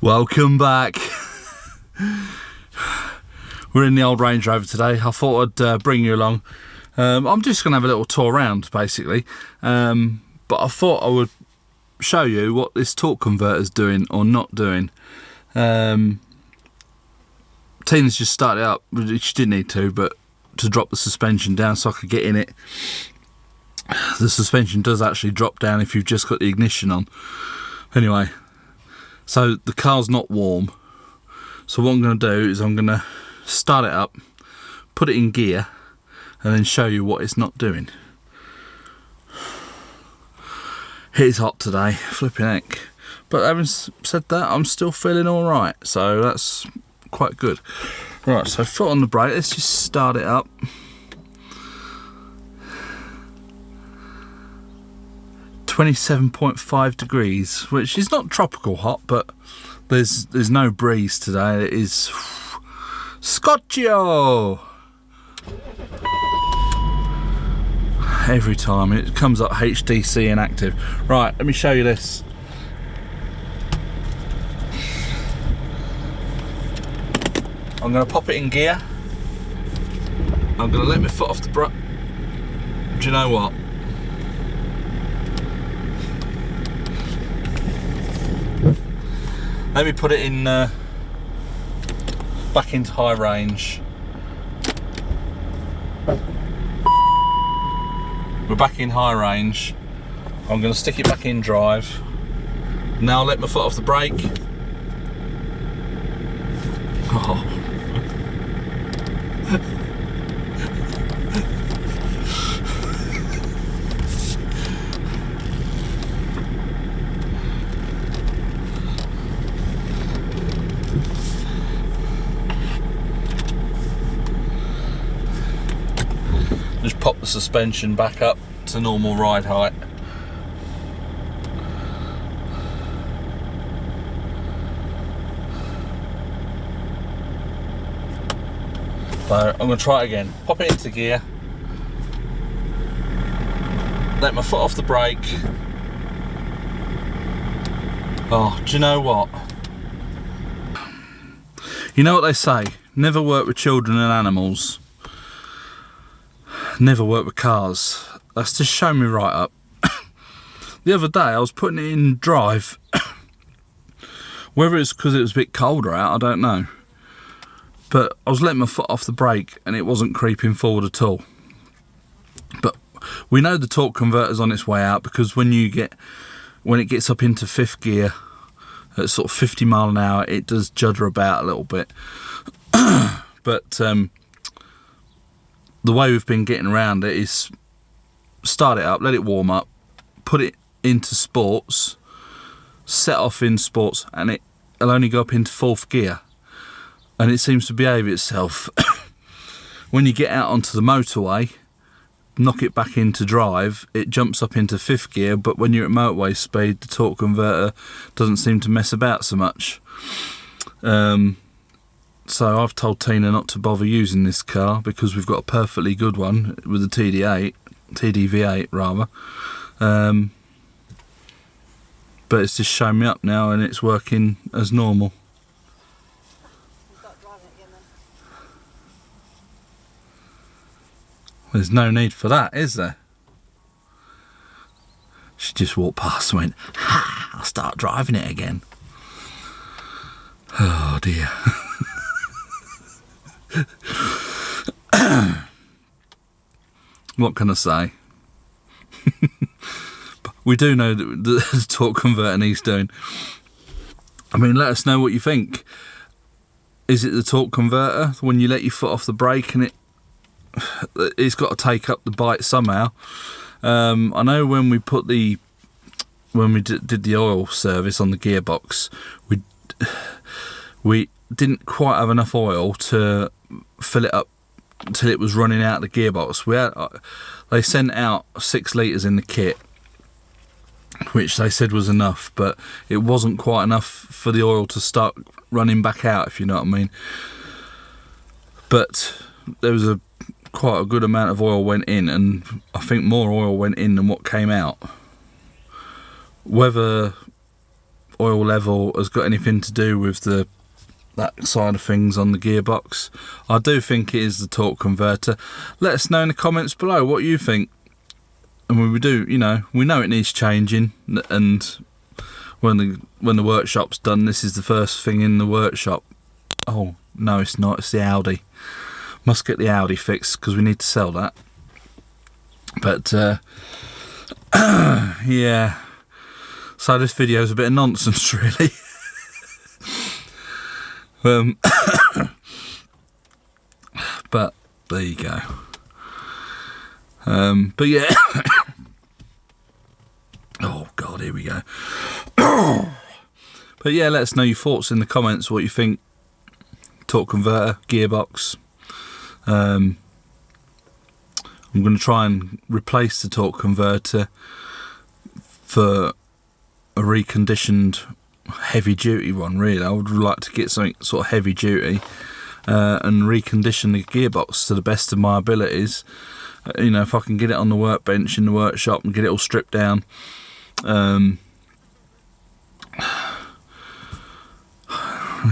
Welcome back. We're in the old Range Rover today. I thought I'd bring you along. I'm just going to have a little tour around basically, but I thought I would show you what this torque converter's doing or not doing. Tina's just started it up. She didn't need to, but to drop the suspension down so I could get in it. The suspension does actually drop down if you've just got the ignition on. Anyway, so the car's not warm, so what I'm going to do is I'm going to start it up, put it in gear, and then show you what it's not doing. It is hot today, flipping heck, but having said that, I'm still feeling alright, so that's quite good. Right, so foot on the brake, let's just start it up. .5 degrees, which is not tropical hot, but there's no breeze today. It is Scotchio. Every time it comes up HDC inactive. Right, let me show you this. I'm going to pop it in gear. I'm going to let my foot off the brake. Do you know what? Let me put it in back into high range. We're back in high range. I'm going to stick it back in drive. Now I'll let my foot off the brake. Oh. Just pop the suspension back up to normal ride height. So I'm going to try it again. Pop it into gear. Let my foot off the brake. Oh, do you know what? You know what they say, never work with children and animals. Never work with cars. That's just shown me right up. The other day I was putting it in drive. Whether it's because it was a bit colder out, I don't know. But I was letting my foot off the brake and it wasn't creeping forward at all. But we know the torque converter's on its way out, because when it gets up into fifth gear at sort of 50 mile an hour, it does judder about a little bit. But the way we've been getting around it is start it up, let it warm up, put it into sports, set off in sports, and it'll only go up into fourth gear, and it seems to behave itself. When you get out onto the motorway, knock it back into drive, it jumps up into fifth gear, but when you're at motorway speed, the torque converter doesn't seem to mess about so much. So I've told Tina not to bother using this car because we've got a perfectly good one with a TDV8 rather. But it's just shown me up now and it's working as normal. Start driving it again then. There's no need for that, is there? She just walked past and went, "Ha! I'll start driving it again." Oh dear. What can I say? But we do know that the torque converter needs doing. I mean, let us know what you think. Is it the torque converter when you let your foot off the brake and it's got to take up the bite somehow? I know when we did the oil service on the gearbox, we didn't quite have enough oil to fill it up until it was running out of the gearbox. They sent out 6 litres in the kit, which they said was enough, but it wasn't quite enough for the oil to start running back out, if you know what I mean. But there was quite a good amount of oil went in, and I think more oil went in than what came out. Whether oil level has got anything to do with that side of things on the gearbox. I do think it is the torque converter. Let us know in the comments below what you think. And when we do, you know, we know it needs changing, and when the workshop's done, this is the first thing in the workshop. Oh no, it's not, it's the Audi. Must get the Audi fixed because we need to sell that. But yeah, so this video is a bit of nonsense really. But there you go. But yeah. Oh god, here we go. But yeah, let us know your thoughts in the comments, what you think. Torque converter, gearbox. I'm going to try and replace the torque converter for a reconditioned heavy duty one really. I would like to get something sort of heavy duty and recondition the gearbox to the best of my abilities. You know, if I can get it on the workbench in the workshop and get it all stripped down, it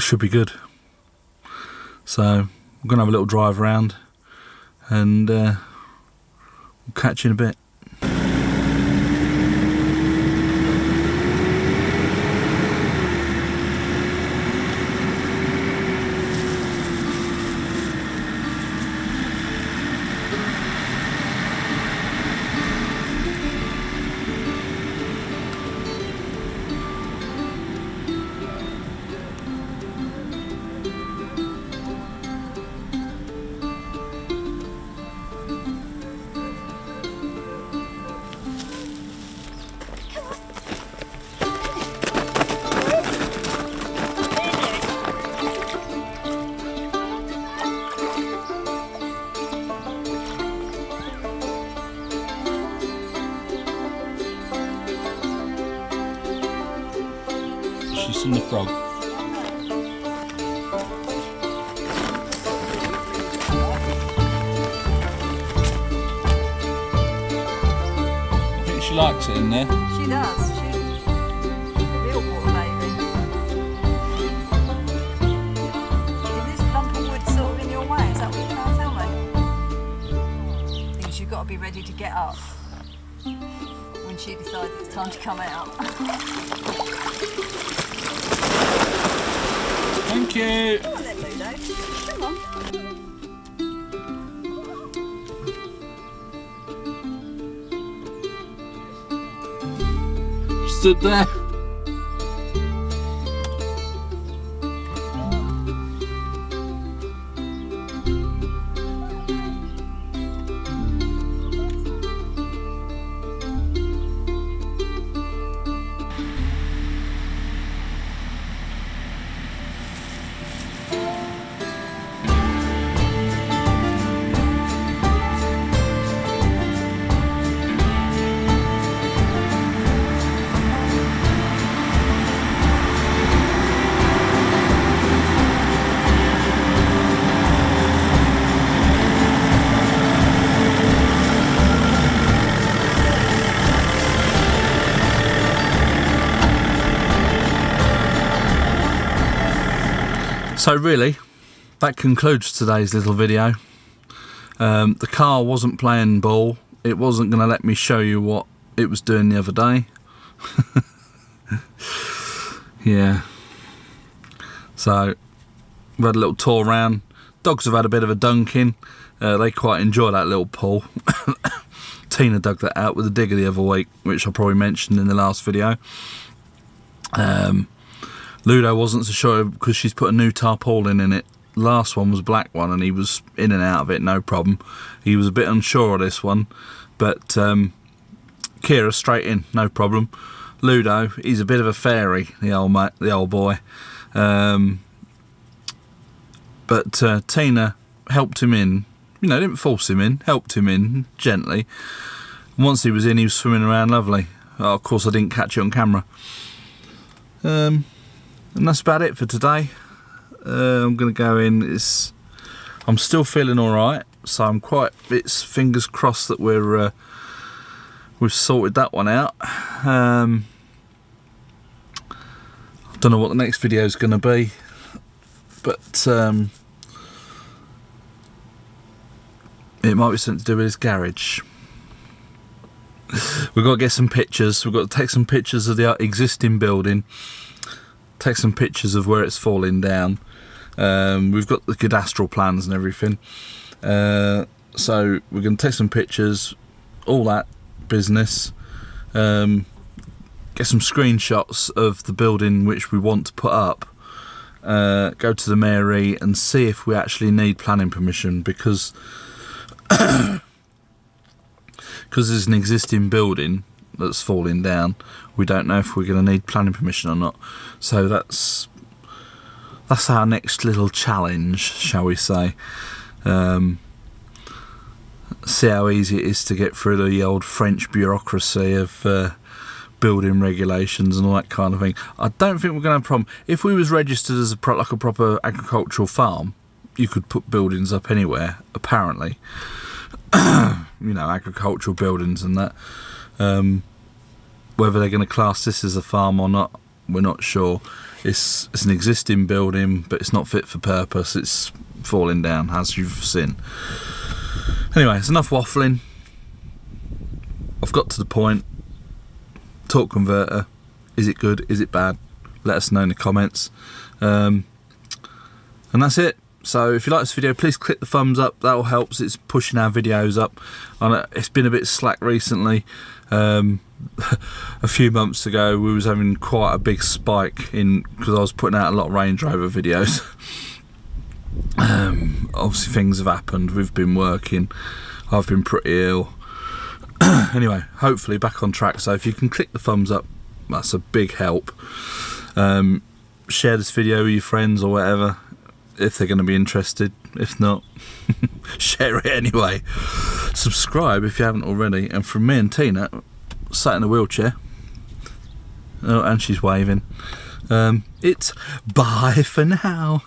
should be good. So I'm going to have a little drive around, and we'll catch you in a bit. She's seen the frog. I think she likes it in there. She does. She's a real water baby. Is this lump of wood sort of in your way? Is that what you're trying to tell me? Because you've got to be ready to get up when she decides it's time to come out. Thank you. Come on then, Ludo. Come on. Stood there. So really, that concludes today's little video. The car wasn't playing ball. It wasn't going to let me show you what it was doing the other day. Yeah. So, we've had a little tour around. Dogs have had a bit of a dunking. They quite enjoy that little pull. Tina dug that out with a digger the other week, which I probably mentioned in the last video. Ludo wasn't so sure because she's put a new tarpaulin in it. Last one was a black one and he was in and out of it, no problem. He was a bit unsure of this one, but Kira straight in, no problem. Ludo, he's a bit of a fairy, the old boy. But Tina helped him in. You know, didn't force him in, helped him in gently. Once he was in, he was swimming around lovely. Oh, of course, I didn't catch it on camera. And that's about it for today. I'm going to go in. I'm still feeling all right, so I'm quite. It's fingers crossed that we've sorted that one out. Don't know what the next video is going to be, but it might be something to do with his garage. We've got to get some pictures. We've got to take some pictures of the existing building, take some pictures of where it's falling down. We've got the cadastral plans and everything, so we're going to take some pictures, all that business, get some screenshots of the building which we want to put up, go to the mairie and see if we actually need planning permission, because there's an existing building that's falling down. We don't know if we're going to need planning permission or not. So that's our next little challenge, shall we say. See how easy it is to get through the old French bureaucracy of building regulations and all that kind of thing. I don't think we're going to have a problem. If we was registered as like a proper agricultural farm, you could put buildings up anywhere, apparently. You know, agricultural buildings and that. Whether they're going to class this as a farm or not, we're not sure. It's an existing building, but it's not fit for purpose. It's falling down, as you've seen. Anyway, it's enough waffling. I've got to the point. Torque converter, is it good? Is it bad? Let us know in the comments. And that's it. So if you like this video, please click the thumbs up. That will help. It's pushing our videos up. It's been a bit slack recently. A few months ago we was having quite a big spike because I was putting out a lot of Range Rover videos. Obviously things have happened. We've been working. I've been pretty ill. Anyway, hopefully back on track. So if you can click the thumbs up, that's a big help. Share this video with your friends or whatever, if they're going to be interested. If not, share it anyway. Subscribe if you haven't already. And from me and Tina, sat in a wheelchair, oh, and she's waving, it's bye for now.